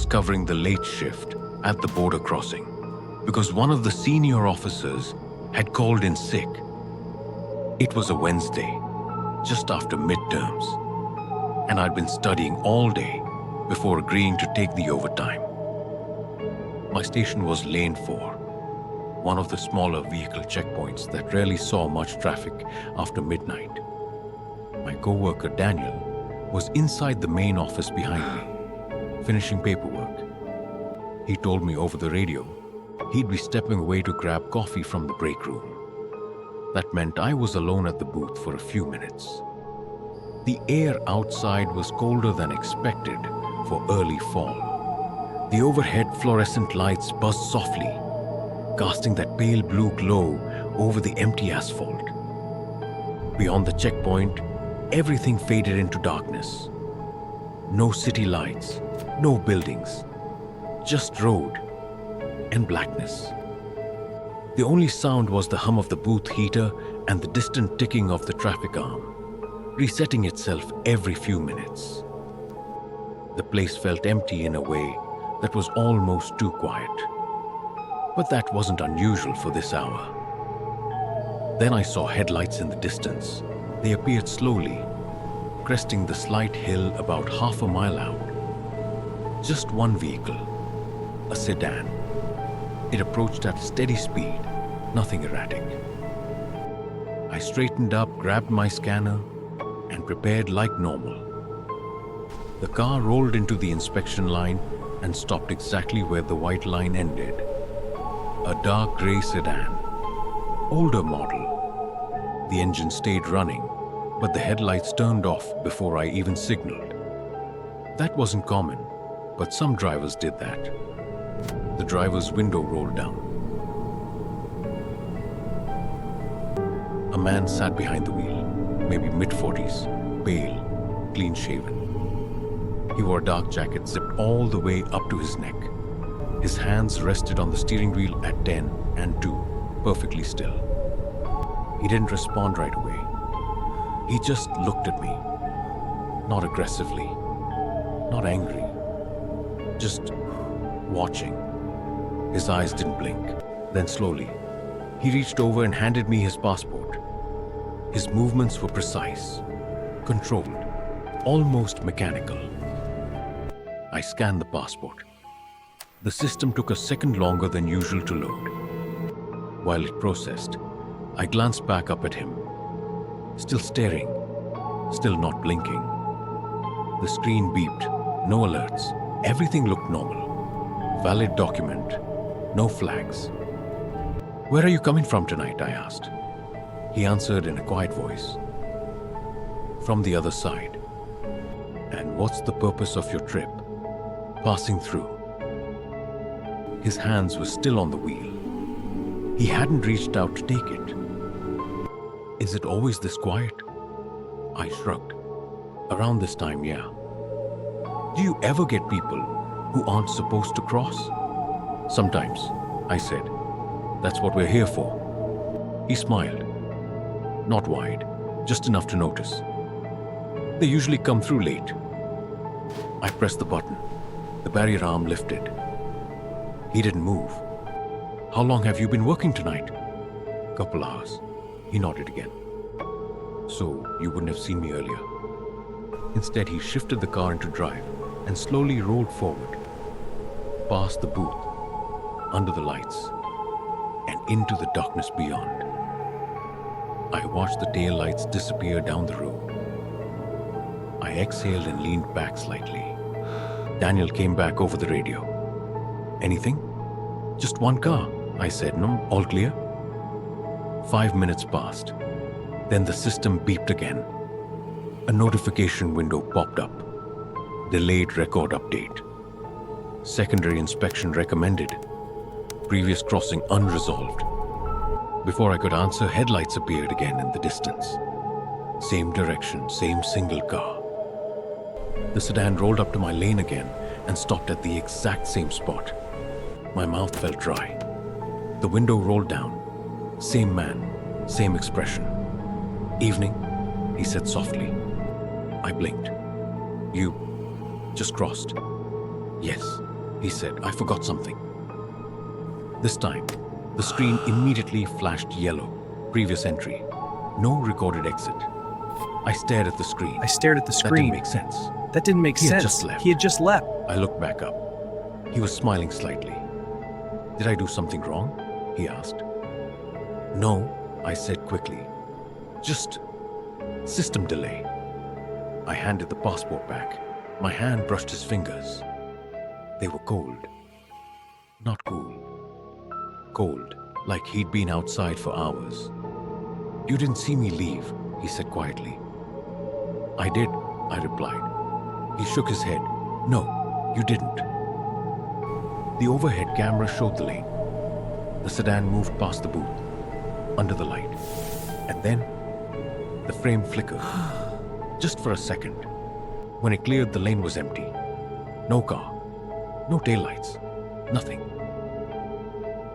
was covering the late shift at the border crossing because one of the senior officers had called in sick. It was a Wednesday, just after midterms, and I'd been studying all day before agreeing to take the overtime. My station was Lane 4, one of the smaller vehicle checkpoints that rarely saw much traffic after midnight. My co-worker Daniel was inside the main office behind me, finishing paperwork. He told me over the radio he'd be stepping away to grab coffee from the break room. That meant I was alone at the booth for a few minutes. The air outside was colder than expected for early fall. The overhead fluorescent lights buzzed softly, casting that pale blue glow over the empty asphalt. Beyond the checkpoint, everything faded into darkness. No city lights, no buildings, just road and blackness. The only sound was the hum of the booth heater and the distant ticking of the traffic arm, resetting itself every few minutes. The place felt empty in a way that was almost too quiet. But that wasn't unusual for this hour. Then I saw headlights in the distance. They appeared slowly, cresting the slight hill about half a mile out. Just one vehicle, a sedan. It approached at steady speed, nothing erratic. I straightened up, grabbed my scanner, and prepared like normal. The car rolled into the inspection line and stopped exactly where the white line ended. A dark gray sedan, older model. The engine stayed running, but the headlights turned off before I even signaled. That wasn't common, but some drivers did that. The driver's window rolled down. A man sat behind the wheel, maybe mid-40s, pale, clean-shaven. He wore a dark jacket zipped all the way up to his neck. His hands rested on the steering wheel at 10 and 2, perfectly still. He didn't respond right away. He just looked at me. Not aggressively, not angry, just watching. His eyes didn't blink. Then slowly, he reached over and handed me his passport. His movements were precise, controlled, almost mechanical. I scanned the passport. The system took a second longer than usual to load. While it processed, I glanced back up at him. Still staring, still not blinking. The screen beeped, no alerts. Everything looked normal. Valid document, no flags. "Where are you coming from tonight?" I asked. He answered in a quiet voice. "From the other side." "And what's the purpose of your trip?" "Passing through." His hands were still on the wheel. He hadn't reached out to take it. "Is it always this quiet?" I shrugged. "Around this time, yeah." "Do you ever get people who aren't supposed to cross?" "Sometimes," I said. "That's what we're here for." He smiled. Not wide, just enough to notice. "They usually come through late." I pressed the button. The barrier arm lifted. He didn't move. "How long have you been working tonight?" "Couple hours." He nodded again. "So you wouldn't have seen me earlier." Instead, he shifted the car into drive and slowly rolled forward, past the booth, under the lights, and into the darkness beyond. I watched the taillights disappear down the road. I exhaled and leaned back slightly. Daniel came back over the radio. "Anything?" "Just one car," I said. "No, all clear?" 5 minutes passed. Then the system beeped again. A notification window popped up. Delayed record update. Secondary inspection recommended. Previous crossing unresolved. Before I could answer, headlights appeared again in the distance. Same direction, same single car. The sedan rolled up to my lane again and stopped at the exact same spot. My mouth felt dry. The window rolled down. Same man, same expression. "Evening," he said softly. I blinked. "You just crossed?" "Yes." he said. I forgot something. This time, the screen immediately flashed yellow. Previous entry. No recorded exit. I stared at the screen. That didn't make sense. He had just left. He had just left. I looked back up. He was smiling slightly. Did I do something wrong? He asked. No, I said quickly. Just system delay. I handed the passport back. My hand brushed his fingers. They were cold. Not cool. Cold, like he'd been outside for hours. You didn't see me leave, he said quietly. I did, I replied. He shook his head. No, you didn't. The overhead camera showed the lane. The sedan moved past the booth, under the light. And then, the frame flickered. Just for a second. When it cleared, the lane was empty. No car. No taillights. Nothing.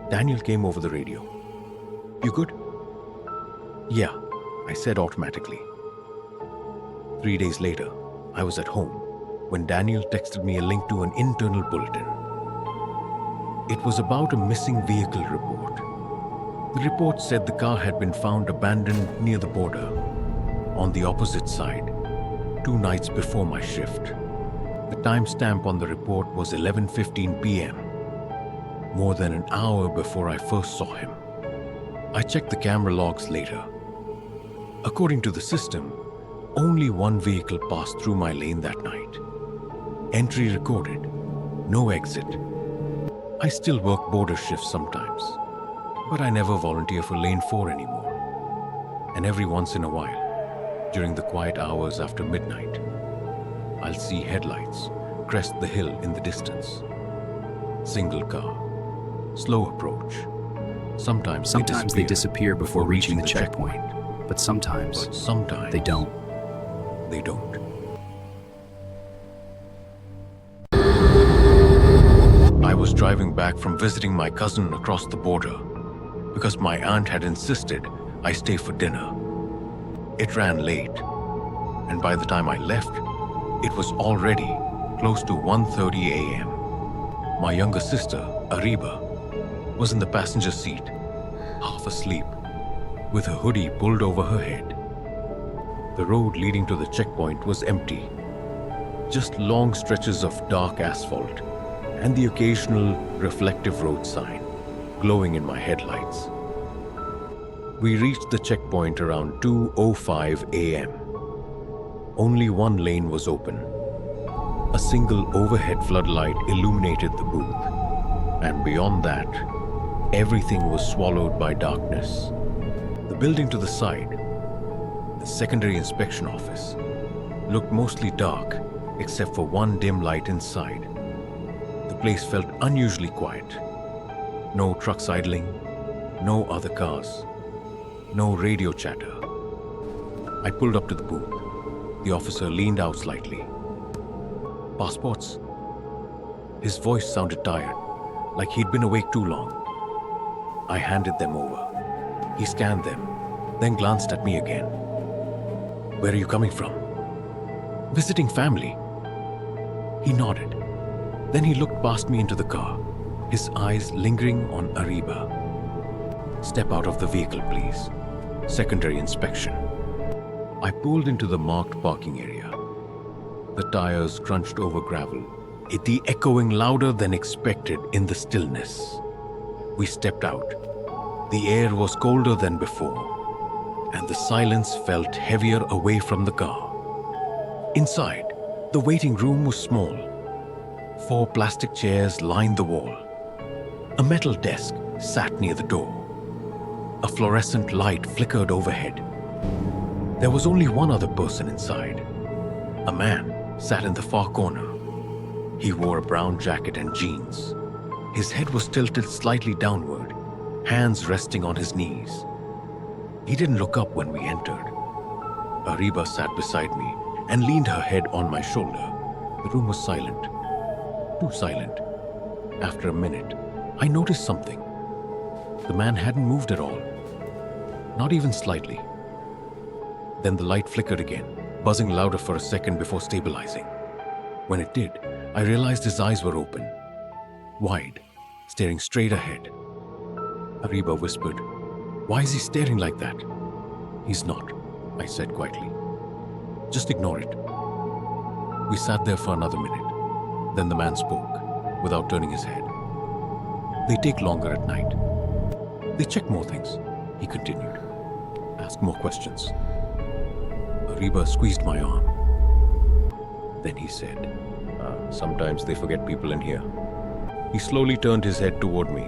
Daniel came over the radio. You good? Yeah, I said automatically. 3 days later, I was at home when Daniel texted me a link to an internal bulletin. It was about a missing vehicle report. The report said the car had been found abandoned near the border, on the opposite side, 2 nights before my shift. The timestamp on the report was 11:15 p.m., more than an hour before I first saw him. I checked the camera logs later. According to the system, only one vehicle passed through my lane that night. Entry recorded, no exit. I still work border shifts sometimes, but I never volunteer for lane 4 anymore. And every once in a while, during the quiet hours after midnight, I'll see headlights crest the hill in the distance. Single car, slow approach. Sometimes they disappear before reaching the checkpoint. But sometimes they don't. I was driving back from visiting my cousin across the border because my aunt had insisted I stay for dinner. It ran late, and by the time I left, it was already close to 1:30 a.m. My younger sister, Ariba, was in the passenger seat, half asleep, with a hoodie pulled over her head. The road leading to the checkpoint was empty. Just long stretches of dark asphalt and the occasional reflective road sign glowing in my headlights. We reached the checkpoint around 2:05 a.m. Only one lane was open. A single overhead floodlight illuminated the booth, and beyond that, everything was swallowed by darkness. The building to the side, the secondary inspection office, looked mostly dark except for one dim light inside. The place felt unusually quiet. No trucks idling, no other cars, no radio chatter. I pulled up to the booth. The officer leaned out slightly. Passports? His voice sounded tired, like he'd been awake too long. I handed them over. He scanned them, then glanced at me again. Where are you coming from? Visiting family. He nodded. Then he looked past me into the car, his eyes lingering on Ariba. Step out of the vehicle, please. Secondary inspection. I pulled into the marked parking area. The tires crunched over gravel, the echoing louder than expected in the stillness. We stepped out. The air was colder than before, and the silence felt heavier away from the car. Inside, the waiting room was small. 4 plastic chairs lined the wall. A metal desk sat near the door. A fluorescent light flickered overhead. There was only one other person inside. A man sat in the far corner. He wore a brown jacket and jeans. His head was tilted slightly downward, hands resting on his knees. He didn't look up when we entered. Ariba sat beside me and leaned her head on my shoulder. The room was silent. Too silent. After a minute, I noticed something. The man hadn't moved at all. Not even slightly. Then the light flickered again, buzzing louder for a second before stabilizing. When it did, I realized his eyes were open. wide, staring straight ahead. Ariba whispered, "Why is he staring like that?" "He's not," I said quietly. "Just ignore it." We sat there for another minute. Then the man spoke, without turning his head. "They take longer at night. They check more things," he continued. "Ask more questions." Ariba squeezed my arm. Then he said, "Sometimes they forget people in here." He slowly turned his head toward me.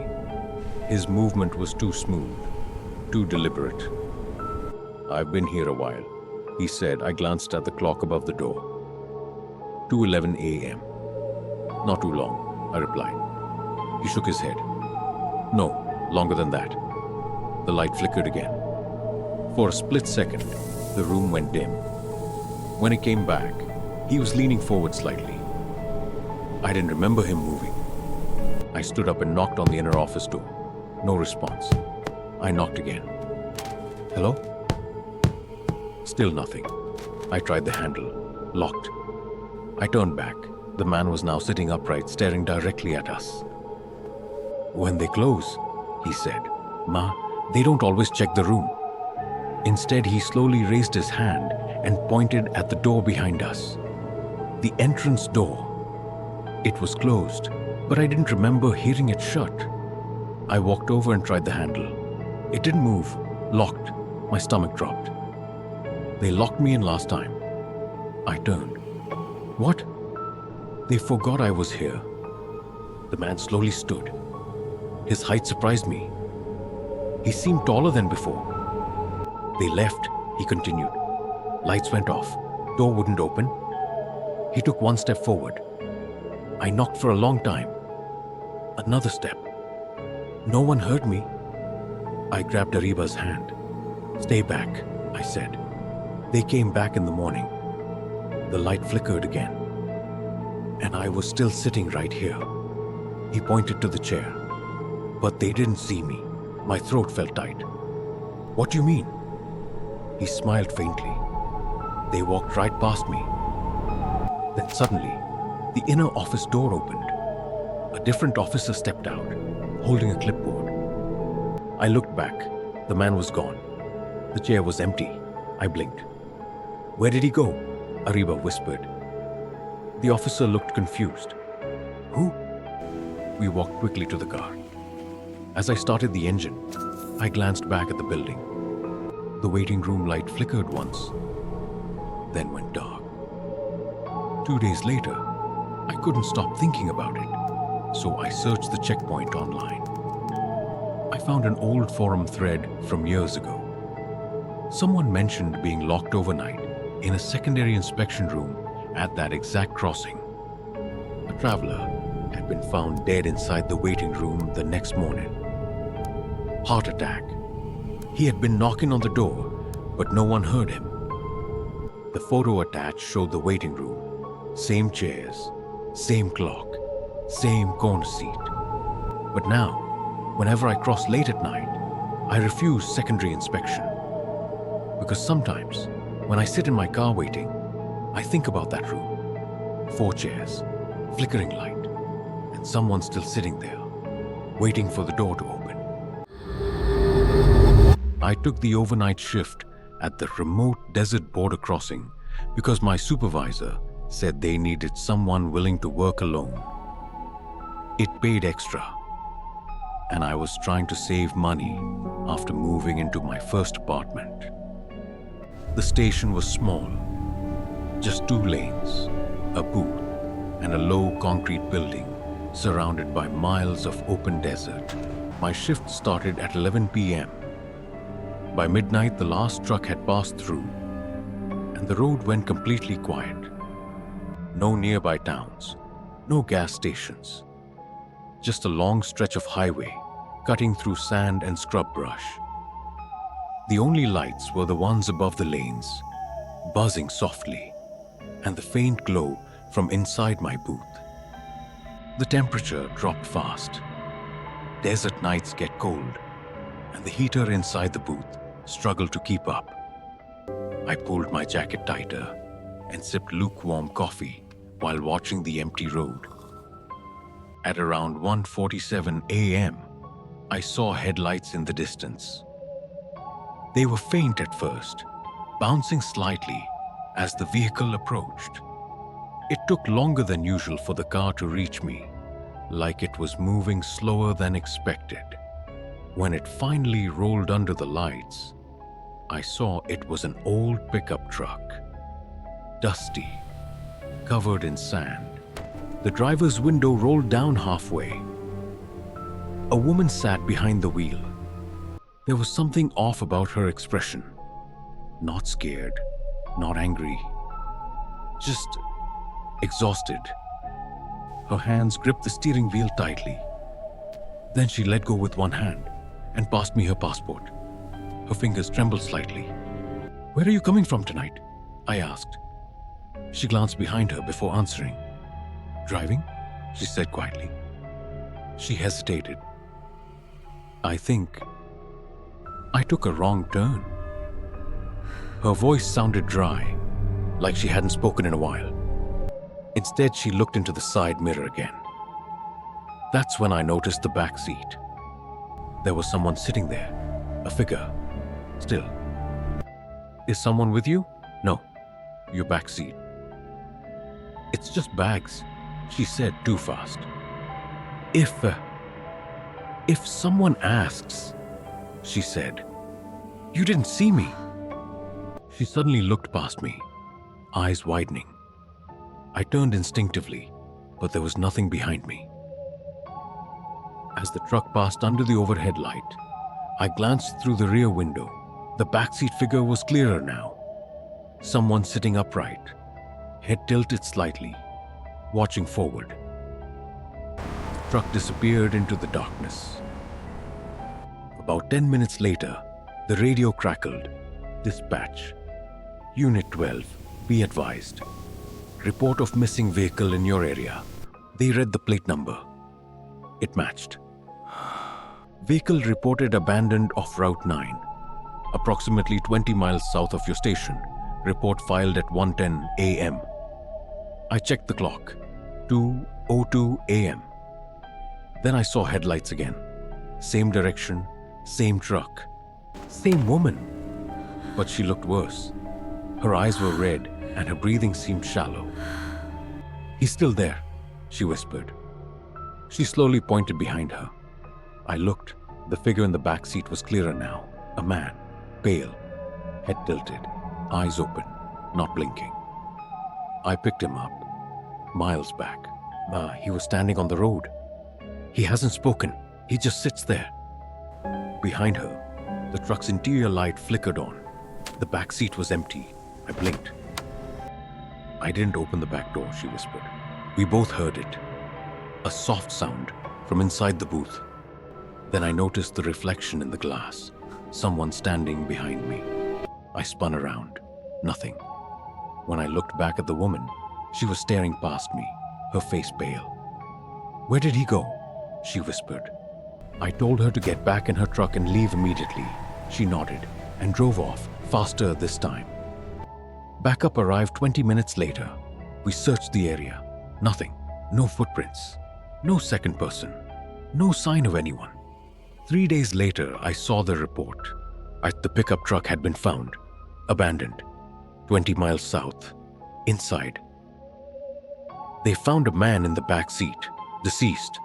His movement was too smooth, too deliberate. "I've been here a while," he said. I glanced at the clock above the door. 2:11 a.m. "Not too long," I replied. He shook his head. "No, longer than that." The light flickered again. For a split second, the room went dim. When it came back, he was leaning forward slightly. I didn't remember him moving. I stood up and knocked on the inner office door. No response. I knocked again. "Hello?" Still nothing. I tried the handle. Locked. I turned back. The man was now sitting upright, staring directly at us. "When they close," he said, "Ma, they don't always check the room." Instead, he slowly raised his hand and pointed at the door behind us. The entrance door. It was closed, but I didn't remember hearing it shut. I walked over and tried the handle. It didn't move. Locked. My stomach dropped. "They locked me in last time." I turned. "What?" "They forgot I was here." The man slowly stood. His height surprised me. He seemed taller than before. "They left," he continued. Lights went off. Door wouldn't open. He took one step forward. I knocked for a long time. Another step. No one heard me. I grabbed Ariba's hand. "Stay back," I said. They came back in the morning. The light flickered again. And I was still sitting right here. He pointed to the chair. But they didn't see me. My throat felt tight. "What do you mean?" He smiled faintly. "They walked right past me." Then suddenly, the inner office door opened. A different officer stepped out, holding a clipboard. I looked back. The man was gone. The chair was empty. I blinked. "Where did he go?" Ariba whispered. The officer looked confused. "Who?" We walked quickly to the car. As I started the engine, I glanced back at the building. The waiting room light flickered once, then went dark. 2 days later, I couldn't stop thinking about it, so I searched the checkpoint online. I found an old forum thread from years ago. Someone mentioned being locked overnight in a secondary inspection room at that exact crossing. A traveler had been found dead inside the waiting room the next morning. Heart attack. He had been knocking on the door, but no one heard him. The photo attached showed the waiting room. Same chairs, same clock, same corner seat. But now, whenever I cross late at night, I refuse secondary inspection. Because sometimes, when I sit in my car waiting, I think about that room. 4 chairs, flickering light, and someone still sitting there, waiting for the door to open. I took the overnight shift at the remote desert border crossing because my supervisor said they needed someone willing to work alone. It paid extra, and I was trying to save money after moving into my first apartment. The station was small, just 2 lanes, a booth, and a low concrete building surrounded by miles of open desert. My shift started at 11 p.m. By midnight, the last truck had passed through, and the road went completely quiet. No nearby towns, no gas stations, just a long stretch of highway cutting through sand and scrub brush. The only lights were the ones above the lanes, buzzing softly, and the faint glow from inside my booth. The temperature dropped fast. Desert nights get cold, and the heater inside the booth struggled to keep up. I pulled my jacket tighter and sipped lukewarm coffee while watching the empty road. At around 1:47 a.m., I saw headlights in the distance. They were faint at first, bouncing slightly as the vehicle approached. It took longer than usual for the car to reach me, like it was moving slower than expected. When it finally rolled under the lights, I saw it was an old pickup truck. Dusty, covered in sand. The driver's window rolled down halfway. A woman sat behind the wheel. There was something off about her expression. Not scared, not angry, just exhausted. Her hands gripped the steering wheel tightly. Then she let go with one hand and passed me her passport. Her fingers trembled slightly. "Where are you coming from tonight?" I asked. She glanced behind her before answering. "Driving?" she said quietly. She hesitated. "I think I took a wrong turn." Her voice sounded dry, like she hadn't spoken in a while. Instead, she looked into the side mirror again. That's when I noticed the back seat. There was someone sitting there, a figure, still. "Is someone with you?" "No, your back seat." "It's just bags," she said too fast. If someone asks," she said, "you didn't see me." She suddenly looked past me, eyes widening. I turned instinctively, but there was nothing behind me. As the truck passed under the overhead light, I glanced through the rear window. The backseat figure was clearer now. Someone sitting upright, head tilted slightly, watching forward. The truck disappeared into the darkness. About 10 minutes later, the radio crackled. "Dispatch. Unit 12, be advised. Report of missing vehicle in your area." They read the plate number. It matched. "Vehicle reported abandoned off Route 9, approximately 20 miles south of your station. Report filed at 1:10 a.m. I checked the clock. 2:02 a.m. Then I saw headlights again. Same direction, same truck, same woman. But she looked worse. Her eyes were red and her breathing seemed shallow. "He's still there," she whispered. She slowly pointed behind her. I looked. The figure in the back seat was clearer now. A man, pale, head tilted, eyes open, not blinking. I picked him up. Miles back. He was standing on the road. He hasn't spoken. He just sits there. Behind her, the truck's interior light flickered on. The back seat was empty. I blinked. "I didn't open the back door," she whispered. We both heard it. A soft sound from inside the booth. Then I noticed the reflection in the glass. Someone standing behind me. I spun around. Nothing. When I looked back at the woman, she was staring past me, her face pale. "Where did he go?" she whispered. I told her to get back in her truck and leave immediately. She nodded and drove off, faster this time. Backup arrived 20 minutes later. We searched the area. Nothing. No footprints. No second person. No sign of anyone. 3 days later, I saw the report. The pickup truck had been found, abandoned, 20 miles south, inside. They found a man in the back seat, deceased.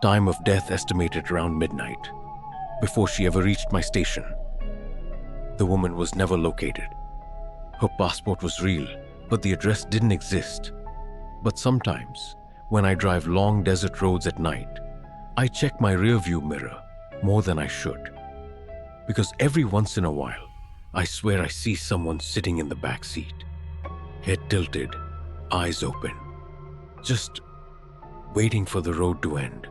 Time of death estimated around midnight, before she ever reached my station. The woman was never located. Her passport was real, but the address didn't exist. But sometimes, when I drive long desert roads at night, I check my rearview mirror more than I should. Because every once in a while, I swear I see someone sitting in the back seat, head tilted, eyes open, just waiting for the road to end.